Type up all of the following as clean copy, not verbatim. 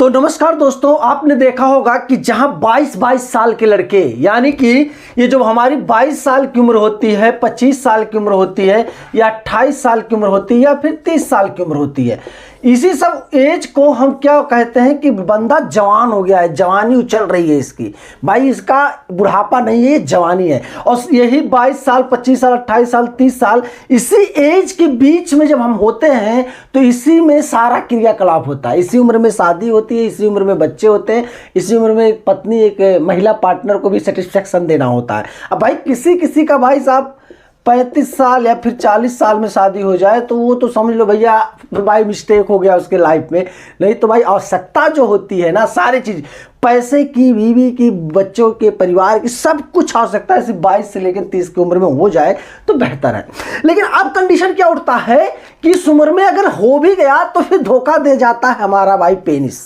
तो नमस्कार दोस्तों, आपने देखा होगा कि जहां 22-22 साल के लड़के, यानी कि ये जो हमारी 22 साल की उम्र होती है, 25 साल की उम्र होती है, या 28 साल की उम्र होती है, या फिर 30 साल की उम्र होती है, इसी सब एज को हम क्या कहते हैं कि बंदा जवान हो गया है, जवानी उछल रही है इसकी। भाई इसका बुढ़ापा नहीं है, जवानी है। और यही 22 साल, 25 साल, 28 साल, 30 साल, इसी एज के बीच में जब हम होते हैं तो इसी में सारा क्रियाकलाप होता है। इसी उम्र में शादी होती है, इसी उम्र में बच्चे होते हैं, इसी उम्र में एक पत्नी, एक महिला पार्टनर को भी सेटिस्फेक्शन देना होता है। अब भाई किसी किसी का भाई साहब 35 साल या फिर 40 साल में शादी हो जाए तो वो तो समझ लो भैया भाई मिस्टेक हो गया उसके लाइफ में। नहीं तो भाई आवश्यकता जो होती है ना, सारी चीज़, पैसे की, बीवी की, बच्चों के, परिवार की, सब कुछ आवश्यकता है 22 से लेकर 30 की उम्र में हो जाए तो बेहतर है। लेकिन अब कंडीशन क्या उठता है कि इस उम्र में अगर हो भी गया तो फिर धोखा दे जाता है हमारा भाई पेनिस।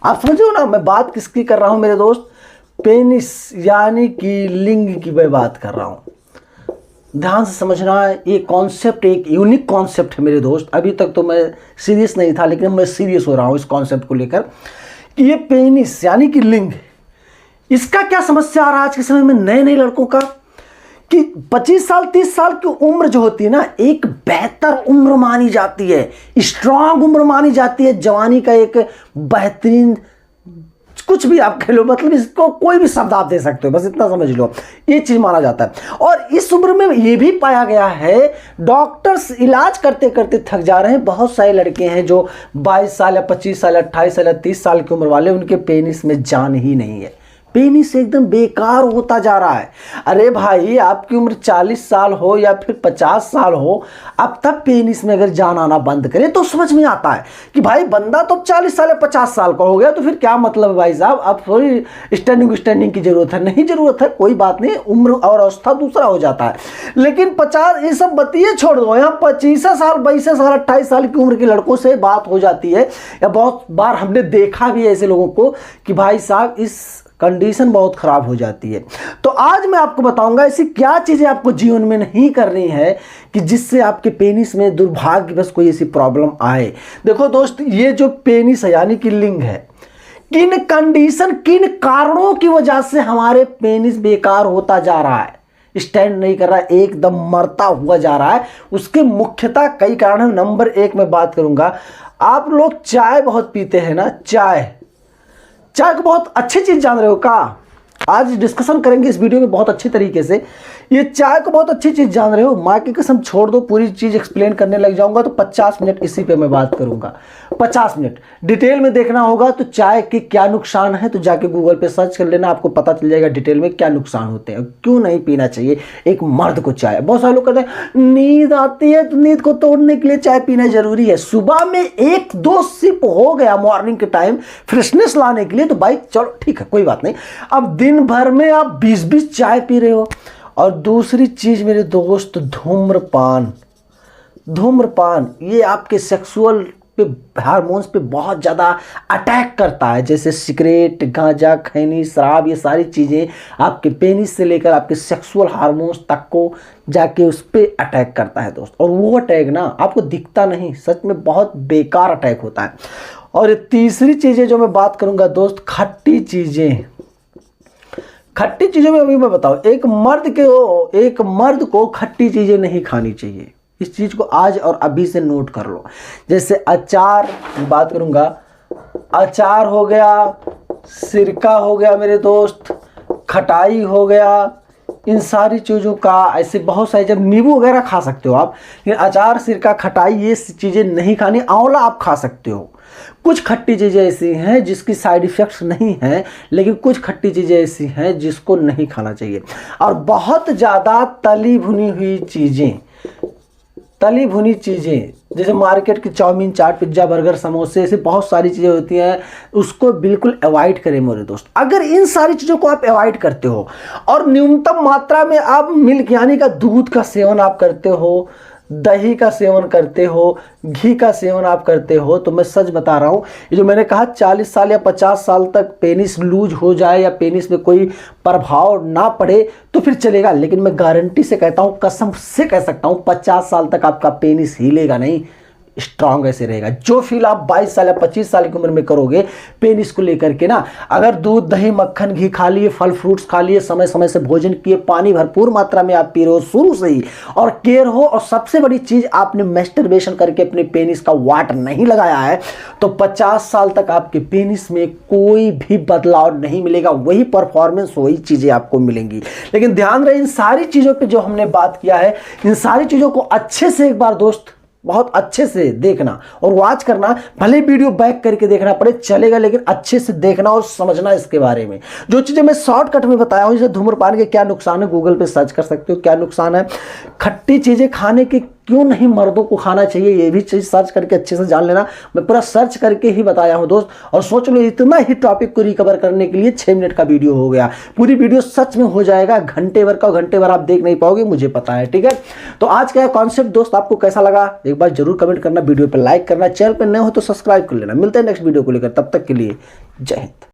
आप समझो ना मैं बात किसकी कर रहा हूँ मेरे दोस्त? पेनिस यानी कि लिंग की मैं बात कर रहा हूँ। ध्यान से समझना, ये कॉन्सेप्ट एक यूनिक कॉन्सेप्ट है मेरे दोस्त। अभी तक तो मैं सीरियस नहीं था, लेकिन मैं सीरियस हो रहा हूँ इस कॉन्सेप्ट को लेकर कि ये पेनिस यानी कि लिंग, इसका क्या समस्या आ रहा है आज के समय में नए नए लड़कों का कि 25 साल 30 साल की उम्र जो होती है ना, एक बेहतर उम्र मानी जाती है, स्ट्रांग उम्र मानी जाती है, जवानी का एक बेहतरीन, कुछ भी आप कह लो, मतलब इसको कोई भी शब्द आप दे सकते हो, बस इतना समझ लो, ये चीज माना जाता है। और इस उम्र में ये भी पाया गया है, डॉक्टर्स इलाज करते करते थक जा रहे हैं। बहुत सारे लड़के हैं जो 22 साल या 25 साल या 28 साल या 30 साल की उम्र वाले, उनके पेनिस में जान ही नहीं है, पेनिस एकदम बेकार होता जा रहा है। अरे भाई आपकी उम्र 40 साल हो या फिर 50 साल हो, अब तब पेनिस में अगर जान आना बंद करे तो समझ में आता है कि भाई बंदा तो 40 साल या 50 साल का हो गया, तो फिर क्या मतलब है भाई साहब, अब थोड़ी स्टैंडिंग की जरूरत है। नहीं जरूरत है, कोई बात नहीं, उम्र और अवस्था दूसरा हो जाता है। लेकिन 50 ये सब बतिए छोड़ दो, यहाँ 25 साल, 22 साल, 28 साल की उम्र के लड़कों से बात हो जाती है, या बहुत बार हमने देखा भी है ऐसे लोगों को कि भाई साहब इस कंडीशन बहुत खराब हो जाती है। तो आज मैं आपको बताऊंगा ऐसी क्या चीजें आपको जीवन में नहीं करनी है कि जिससे आपके पेनिस में दुर्भाग्यवश कोई ऐसी प्रॉब्लम आए। देखो दोस्त, ये जो पेनिस है यानी कि लिंग है, किन कंडीशन, किन कारणों की वजह से हमारे पेनिस बेकार होता जा रहा है, स्टैंड नहीं कर रहा है, एकदम मरता हुआ जा रहा है, उसके मुख्यतः कई कारण है। नंबर 1 मैं बात करूंगा, आप लोग चाय बहुत पीते हैं ना, चाय को बहुत अच्छी चीज जान रहे हो का? आज डिस्कशन करेंगे इस वीडियो में बहुत अच्छी तरीके से। ये चाय को बहुत अच्छी चीज जान रहे हो? माँ की कसम छोड़ दो, पूरी चीज एक्सप्लेन करने लग जाऊंगा तो 50 मिनट इसी पे मैं बात करूंगा। 50 मिनट डिटेल में देखना होगा तो चाय के क्या नुकसान है तो जाके गूगल पे सर्च कर लेना, आपको पता चल जाएगा डिटेल में क्या नुकसान होते हैं, क्यों नहीं पीना चाहिए एक मर्द को चाय। बहुत सारे लोग कहते हैं नींद आती है तो नींद को तोड़ने के लिए चाय पीना जरूरी है। सुबह में 1-2 सिप हो गया मॉर्निंग के टाइम फ्रेशनेस लाने के लिए तो भाई चलो ठीक है, कोई बात नहीं। अब दिन भर में आप 20-20 चाय पी रहे हो। और दूसरी चीज मेरे दोस्त, धूम्रपान ये आपके सेक्सुअल पे, हार्मोन्स पे बहुत ज़्यादा अटैक करता है। जैसे सिगरेट, गांजा, खैनी, शराब, ये सारी चीज़ें आपके पेनिस से लेकर आपके सेक्सुअल हार्मोन्स तक को जाके उस पर अटैक करता है दोस्त। और वो अटैक ना आपको दिखता नहीं, सच में बहुत बेकार अटैक होता है। और तीसरी चीज़ें जो मैं बात करूँगा दोस्त, खट्टी चीज़ें में अभी मैं बताऊं, एक मर्द को खट्टी चीजें नहीं खानी चाहिए। इस चीज को आज और अभी से नोट कर लो। जैसे अचार बात करूंगा, अचार हो गया, सिरका हो गया मेरे दोस्त, खटाई हो गया, इन सारी चीज़ों का, ऐसे बहुत सारी, जब नींबू वगैरह खा सकते हो आप, लेकिन अचार, सिरका, खटाई ये चीज़ें नहीं खानी। आंवला आप खा सकते हो। कुछ खट्टी चीज़ें ऐसी हैं जिसकी साइड इफ़ेक्ट्स नहीं हैं, लेकिन कुछ खट्टी चीज़ें ऐसी हैं जिसको नहीं खाना चाहिए। और बहुत ज़्यादा तली भुनी चीज़ें जैसे मार्केट की चाउमीन, चाट, पिज्ज़ा, बर्गर, समोसे, ऐसे बहुत सारी चीज़ें होती हैं, उसको बिल्कुल अवॉइड करें मेरे दोस्त। अगर इन सारी चीज़ों को आप अवॉइड करते हो और न्यूनतम मात्रा में आप मिल्क यानी का दूध का सेवन आप करते हो, दही का सेवन करते हो, घी का सेवन आप करते हो, तो मैं सच बता रहा हूँ, ये जो मैंने कहा 40 साल या 50 साल तक पेनिस लूज हो जाए या पेनिस में कोई प्रभाव ना पड़े तो फिर चलेगा। लेकिन मैं गारंटी से कहता हूँ, कसम से कह सकता हूँ, 50 साल तक आपका पेनिस हिलेगा नहीं, स्ट्रांग ऐसे रहेगा। जो फील आप 22 साल या 25 साल की उम्र में करोगे पेनिस को लेकर के ना, अगर दूध दही मक्खन घी खा लिए, फल फ्रूट्स खा लिए, समय समय से भोजन किए, पानी भरपूर मात्रा में आप पी रहे हो शुरू से ही, और केयर हो, और सबसे बड़ी चीज आपने मैस्टरबेशन करके अपने पेनिस का वाट नहीं लगाया है, तो 50 साल तक आपके पेनिस में कोई भी बदलाव नहीं मिलेगा। वही परफॉर्मेंस, वही चीजें आपको मिलेंगी। लेकिन ध्यान रहे, इन सारी चीजों पे जो हमने बात किया है, इन सारी चीजों को अच्छे से एक बार दोस्त बहुत अच्छे से देखना और वॉच करना। भले वीडियो बैक करके देखना पड़े चलेगा, लेकिन अच्छे से देखना और समझना इसके बारे में। जो चीजें मैं शॉर्टकट में बताया हूं, जैसे धूम्रपान के क्या नुकसान है, गूगल पे सर्च कर सकते हो क्या नुकसान है। खट्टी चीजें खाने के क्यों नहीं मर्दों को खाना चाहिए, ये भी चीज सर्च करके अच्छे से जान लेना। मैं पूरा सर्च करके ही बताया हूं दोस्त। और सोच लो, इतना ही टॉपिक को रिकवर करने के लिए 6 मिनट का वीडियो हो गया। पूरी वीडियो सच में हो जाएगा घंटे भर का, घंटे भर आप देख नहीं पाओगे, मुझे पता है, ठीक है। तो आज का कॉन्सेप्ट दोस्त आपको कैसा लगा एक बार जरूर कमेंट करना, वीडियो पर लाइक करना, चैनल पर नए हो तो सब्सक्राइब कर लेना। मिलते हैं नेक्स्ट वीडियो को लेकर, तब तक के लिए जय हिंद।